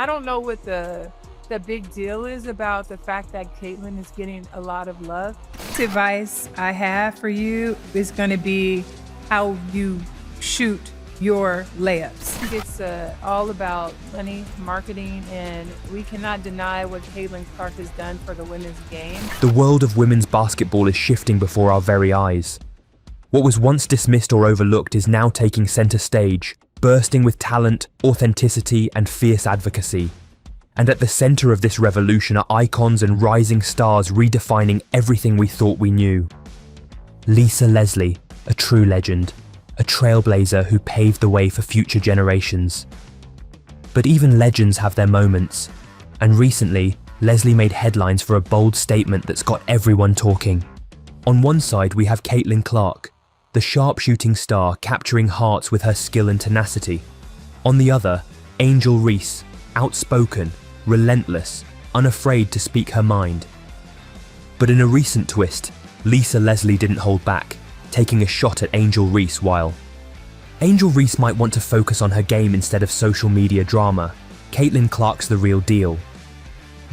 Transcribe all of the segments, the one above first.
I don't know what the big deal is about the fact that Caitlyn is getting a lot of love. The advice I have for you is going to be how you shoot your layups. It's all about money, marketing, and we cannot deny what Caitlyn Clark has done for the women's game. The world of women's basketball is shifting before our very eyes. What was once dismissed or overlooked is now taking center stage, bursting with talent, authenticity, and fierce advocacy. And at the center of this revolution are icons and rising stars redefining everything we thought we knew. Lisa Leslie, a true legend, a trailblazer who paved the way for future generations. But even legends have their moments, and recently, Leslie made headlines for a bold statement that's got everyone talking. On one side, we have Caitlyn Clark, the sharpshooting star capturing hearts with her skill and tenacity. On the other, Angel Reese, outspoken, relentless, unafraid to speak her mind. But in a recent twist, Lisa Leslie didn't hold back, taking a shot at Angel Reese while Angel Reese might want to focus on her game instead of social media drama. Caitlyn Clark's the real deal.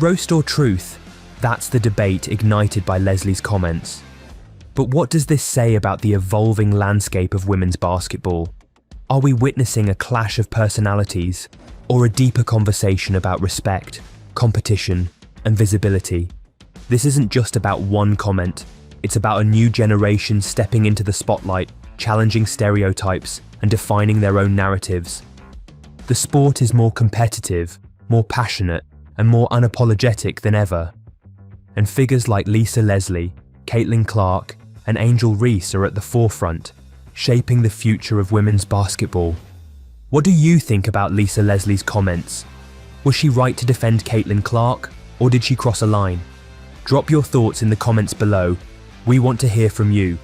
Roast or truth? That's the debate ignited by Leslie's comments. But what does this say about the evolving landscape of women's basketball? Are we witnessing a clash of personalities, or a deeper conversation about respect, competition, and visibility? This isn't just about one comment, it's about a new generation stepping into the spotlight, challenging stereotypes, and defining their own narratives. The sport is more competitive, more passionate, and more unapologetic than ever. And figures like Lisa Leslie, Caitlyn Clark, and Angel Reese are at the forefront, shaping the future of women's basketball. What do you think about Lisa Leslie's comments? Was she right to defend Caitlyn Clark, or did she cross a line? Drop your thoughts in the comments below. We want to hear from you.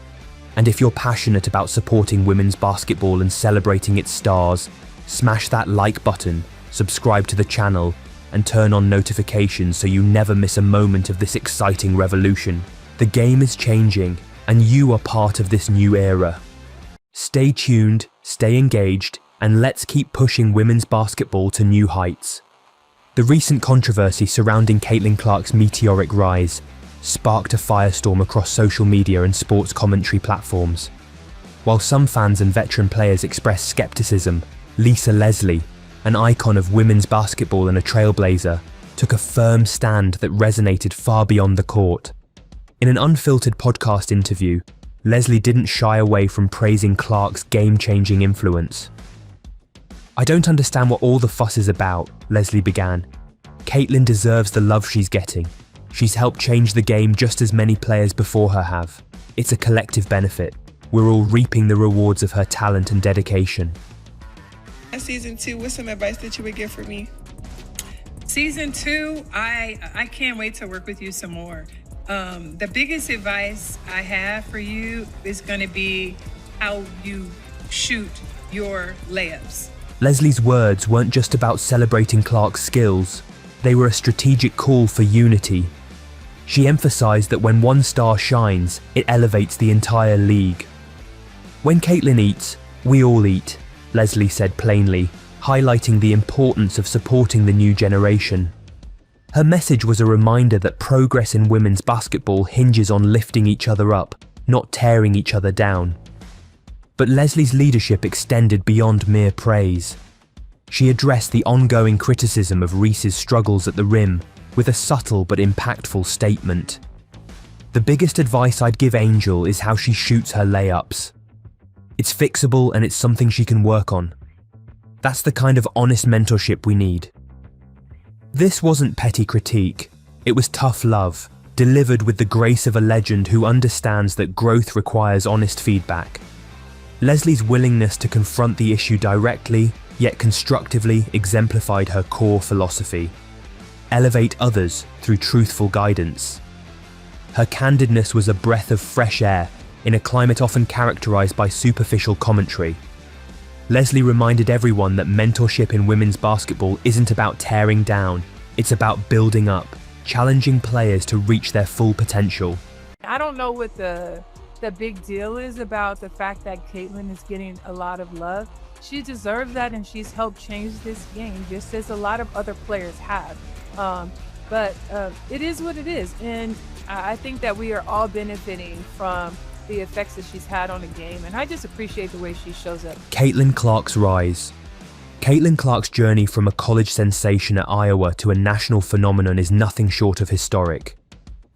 And if you're passionate about supporting women's basketball and celebrating its stars, smash that like button, subscribe to the channel, and turn on notifications so you never miss a moment of this exciting revolution. The game is changing, and you are part of this new era. Stay tuned, stay engaged, and let's keep pushing women's basketball to new heights. The recent controversy surrounding Caitlyn Clark's meteoric rise sparked a firestorm across social media and sports commentary platforms. While some fans and veteran players expressed skepticism, Lisa Leslie, an icon of women's basketball and a trailblazer, took a firm stand that resonated far beyond the court. In an unfiltered podcast interview, Leslie didn't shy away from praising Clark's game-changing influence. "I don't understand what all the fuss is about," Leslie began. "Caitlyn deserves the love she's getting. She's helped change the game just as many players before her have. It's a collective benefit. We're all reaping the rewards of her talent and dedication." Season 2, what's some advice that you would give for me? Season 2, I can't wait to work with you some more. The biggest advice I have for you is going to be how you shoot your layups. Leslie's words weren't just about celebrating Clark's skills, they were a strategic call for unity. She emphasized that when one star shines, it elevates the entire league. "When Caitlyn eats, we all eat," Leslie said plainly, highlighting the importance of supporting the new generation. Her message was a reminder that progress in women's basketball hinges on lifting each other up, not tearing each other down. But Leslie's leadership extended beyond mere praise. She addressed the ongoing criticism of Reese's struggles at the rim with a subtle but impactful statement. "The biggest advice I'd give Angel is how she shoots her layups. It's fixable and it's something she can work on. That's the kind of honest mentorship we need." This wasn't petty critique, it was tough love, delivered with the grace of a legend who understands that growth requires honest feedback. Leslie's willingness to confront the issue directly, yet constructively, exemplified her core philosophy: elevate others through truthful guidance. Her candidness was a breath of fresh air in a climate often characterized by superficial commentary. Leslie reminded everyone that mentorship in women's basketball isn't about tearing down, it's about building up, challenging players to reach their full potential. I don't know what the big deal is about the fact that Caitlyn is getting a lot of love. she deserves that, and she's helped change this game just as a lot of other players have. But it is what it is, and I think that we are all benefiting from the effects that she's had on the game, and I just appreciate the way she shows up. Caitlyn Clark's rise. Caitlyn Clark's journey from a college sensation at Iowa to a national phenomenon is nothing short of historic.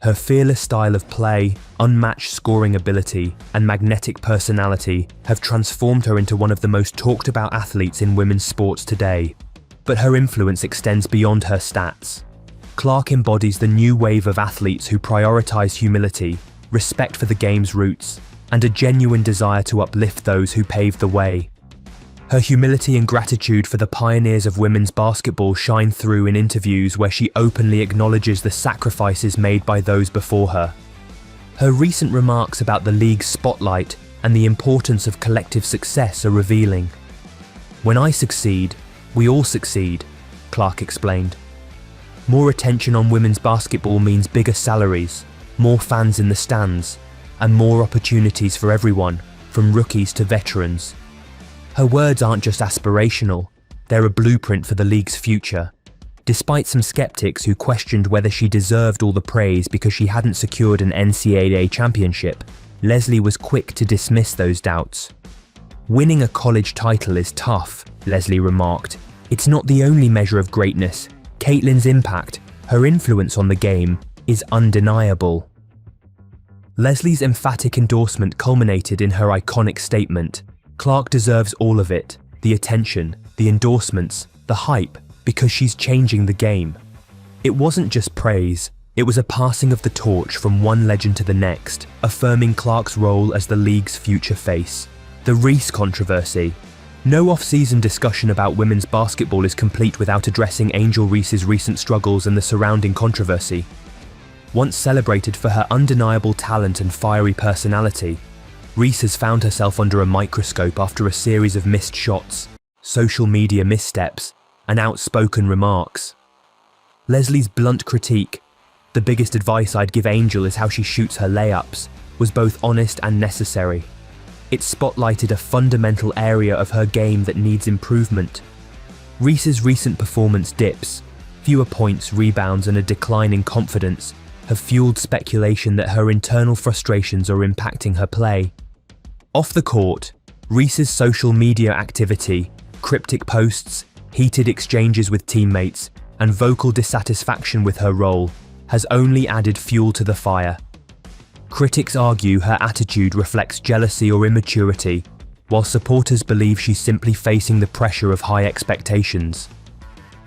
Her fearless style of play, unmatched scoring ability, and magnetic personality have transformed her into one of the most talked about athletes in women's sports today. But her influence extends beyond her stats. Clark embodies the new wave of athletes who prioritize humility, respect for the game's roots, and a genuine desire to uplift those who paved the way. Her humility and gratitude for the pioneers of women's basketball shine through in interviews where she openly acknowledges the sacrifices made by those before her. Her recent remarks about the league's spotlight and the importance of collective success are revealing. "When I succeed, we all succeed," Clark explained. More attention on women's basketball means bigger salaries, more fans in the stands, and more opportunities for everyone, from rookies to veterans. Her words aren't just aspirational, they're a blueprint for the league's future. Despite some skeptics who questioned whether she deserved all the praise because she hadn't secured an NCAA championship, Leslie was quick to dismiss those doubts. "Winning a college title is tough," Leslie remarked. "It's not the only measure of greatness. Caitlyn's impact, her influence on the game, is undeniable." Leslie's emphatic endorsement culminated in her iconic statement, "Clark deserves all of it, the attention, the endorsements, the hype, because she's changing the game." It wasn't just praise, it was a passing of the torch from one legend to the next, affirming Clark's role as the league's future face. The Reese controversy. No off-season discussion about women's basketball is complete without addressing Angel Reese's recent struggles and the surrounding controversy. Once celebrated for her undeniable talent and fiery personality, Reese has found herself under a microscope after a series of missed shots, social media missteps, and outspoken remarks. Leslie's blunt critique, "The biggest advice I'd give Angel is how she shoots her layups," was both honest and necessary. It spotlighted a fundamental area of her game that needs improvement. Reese's recent performance dips, fewer points, rebounds, and a decline in confidence have fueled speculation that her internal frustrations are impacting her play. Off the court, Reese's social media activity, cryptic posts, heated exchanges with teammates, and vocal dissatisfaction with her role has only added fuel to the fire. Critics argue her attitude reflects jealousy or immaturity, while supporters believe she's simply facing the pressure of high expectations.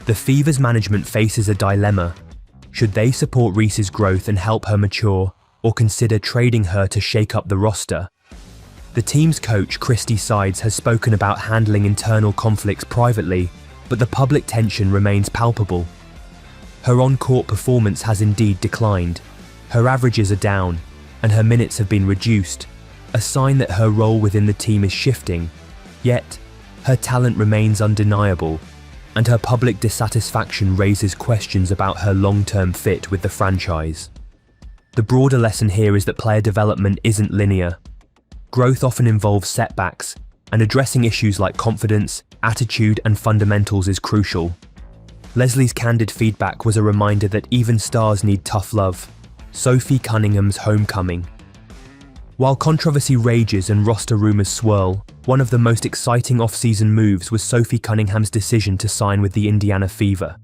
The Fever's management faces a dilemma. Should they support Reese's growth and help her mature, or consider trading her to shake up the roster? The team's coach, Christy Sides, has spoken about handling internal conflicts privately, but the public tension remains palpable. Her on-court performance has indeed declined. Her averages are down, and her minutes have been reduced, a sign that her role within the team is shifting. Yet, her talent remains undeniable, and her public dissatisfaction raises questions about her long-term fit with the franchise. The broader lesson here is that player development isn't linear. Growth often involves setbacks, and addressing issues like confidence, attitude, and fundamentals is crucial. Leslie's candid feedback was a reminder that even stars need tough love. Sophie Cunningham's homecoming. While controversy rages and roster rumours swirl, one of the most exciting off-season moves was Sophie Cunningham's decision to sign with the Indiana Fever.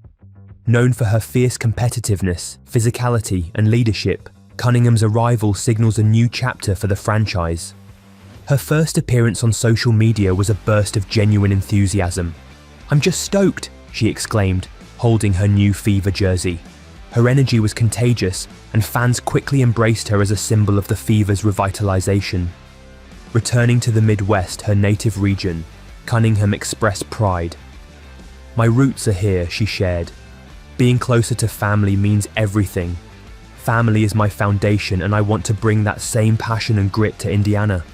Known for her fierce competitiveness, physicality, and leadership, Cunningham's arrival signals a new chapter for the franchise. Her first appearance on social media was a burst of genuine enthusiasm. "I'm just stoked," she exclaimed, holding her new Fever jersey. Her energy was contagious, and fans quickly embraced her as a symbol of the Fever's revitalization. Returning to the Midwest, her native region, Cunningham expressed pride. "My roots are here," she shared. "Being closer to family means everything. Family is my foundation, and I want to bring that same passion and grit to Indiana."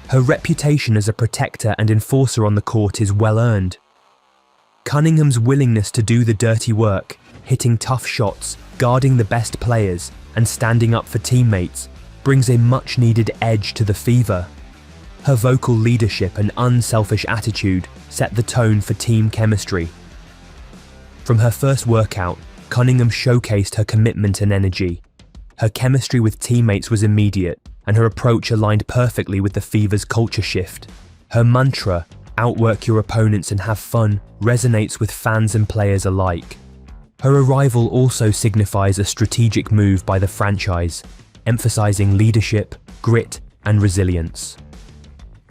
Her reputation as a protector and enforcer on the court is well earned. Cunningham's willingness to do the dirty work, hitting tough shots, guarding the best players, and standing up for teammates, brings a much-needed edge to the Fever. Her vocal leadership and unselfish attitude set the tone for team chemistry. From her first workout, Cunningham showcased her commitment and energy. Her chemistry with teammates was immediate, and her approach aligned perfectly with the Fever's culture shift. Her mantra, "Outwork your opponents and have fun," resonates with fans and players alike. Her arrival also signifies a strategic move by the franchise, emphasizing leadership, grit, and resilience.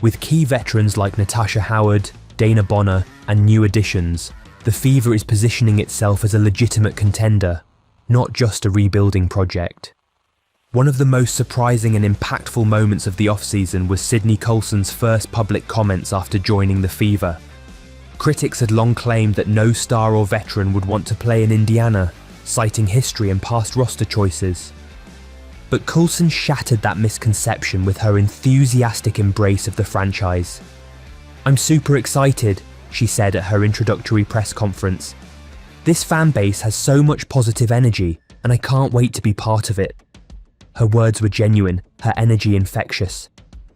With key veterans like Natasha Howard, Dana Bonner, and new additions, the Fever is positioning itself as a legitimate contender, not just a rebuilding project. One of the most surprising and impactful moments of the offseason was Sydney Coulson's first public comments after joining the Fever. Critics had long claimed that no star or veteran would want to play in Indiana, citing history and past roster choices. But Coulson shattered that misconception with her enthusiastic embrace of the franchise. "I'm super excited," she said at her introductory press conference. "This fan base has so much positive energy, and I can't wait to be part of it." Her words were genuine, her energy infectious.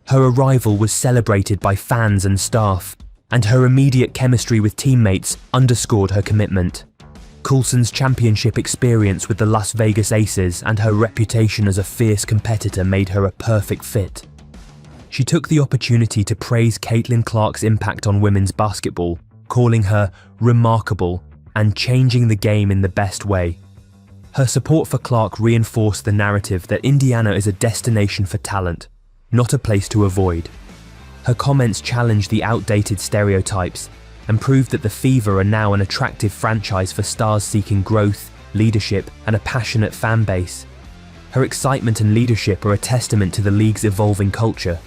Her arrival was celebrated by fans and staff, and her immediate chemistry with teammates underscored her commitment. Coulson's championship experience with the Las Vegas Aces and her reputation as a fierce competitor made her a perfect fit. She took the opportunity to praise Caitlyn Clark's impact on women's basketball, calling her remarkable and changing the game in the best way. Her support for Clark reinforced the narrative that Indiana is a destination for talent, not a place to avoid. Her comments challenged the outdated stereotypes and proved that the Fever are now an attractive franchise for stars seeking growth, leadership, and a passionate fan base. Her excitement and leadership are a testament to the league's evolving culture.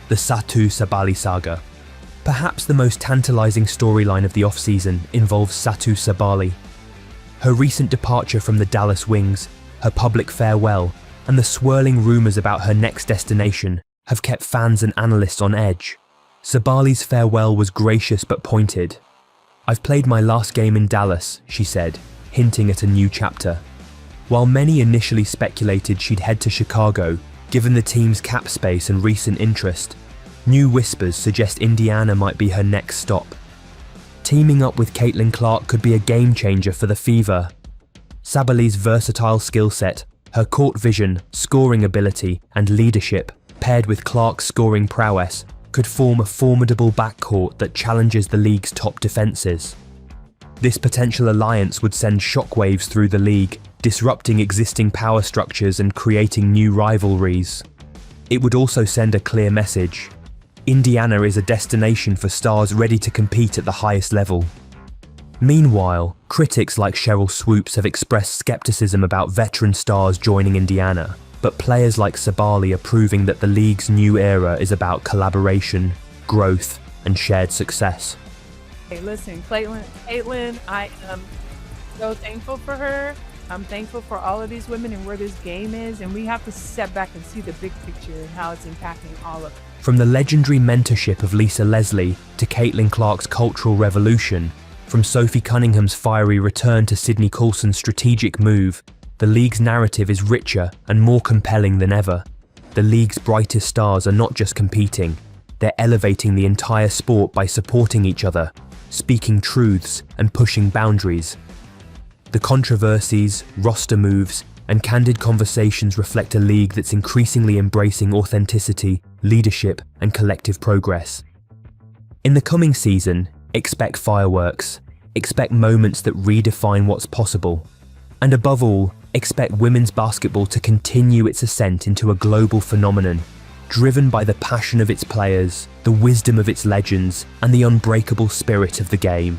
The Satou Sabally saga. Perhaps the most tantalizing storyline of the offseason involves Satou Sabally. Her recent departure from the Dallas Wings, her public farewell, and the swirling rumors about her next destination have kept fans and analysts on edge. Sabally's farewell was gracious but pointed. "I've played my last game in Dallas," she said, hinting at a new chapter. While many initially speculated she'd head to Chicago, given the team's cap space and recent interest, new whispers suggest Indiana might be her next stop. Teaming up with Caitlyn Clark could be a game changer for the Fever. Sabally's versatile skill set, her court vision, scoring ability, and leadership, paired with Clark's scoring prowess, could form a formidable backcourt that challenges the league's top defences. This potential alliance would send shockwaves through the league, disrupting existing power structures and creating new rivalries. It would also send a clear message: Indiana is a destination for stars ready to compete at the highest level. Meanwhile, critics like Cheryl Swoops have expressed skepticism about veteran stars joining Indiana, but players like Sabally are proving that the league's new era is about collaboration, growth, and shared success. Hey, listen, Caitlyn, I am so thankful for her. I'm thankful for all of these women and where this game is, and we have to step back and see the big picture and how it's impacting all of us. From the legendary mentorship of Lisa Leslie to Caitlyn Clark's cultural revolution, from Sophie Cunningham's fiery return to Sydney Coulson's strategic move, the league's narrative is richer and more compelling than ever. The league's brightest stars are not just competing, they're elevating the entire sport by supporting each other, speaking truths, and pushing boundaries. The controversies, roster moves, and candid conversations reflect a league that's increasingly embracing authenticity, leadership, and collective progress. In the coming season, expect fireworks, expect moments that redefine what's possible, and above all, expect women's basketball to continue its ascent into a global phenomenon, driven by the passion of its players, the wisdom of its legends, and the unbreakable spirit of the game.